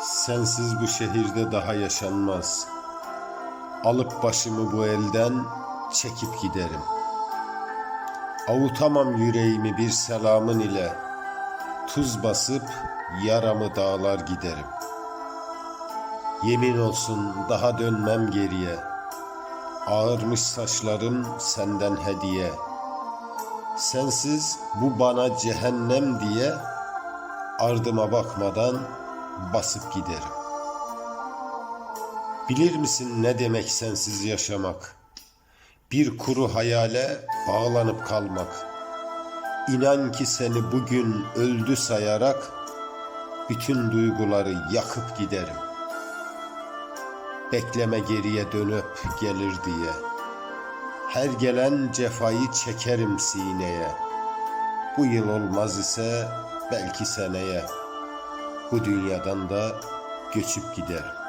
Sensiz bu şehirde daha yaşanmaz. Alıp başımı bu elden çekip giderim. Avutamam yüreğimi bir selamın ile. Tuz basıp yaramı dağlar giderim. Yemin olsun daha dönmem geriye. Ağırmış saçlarım senden hediye. Sensiz bu bana cehennem diye ardıma bakmadan basıp giderim. Bilir misin ne demek sensiz yaşamak? Bir kuru hayale bağlanıp kalmak. İnan ki seni bugün öldü sayarak bütün duyguları yakıp giderim. Bekleme geriye dönüp gelir diye. Her gelen cefayı çekerim sineye. Bu yıl olmaz ise belki seneye bu dünyadan da göçüp giderim.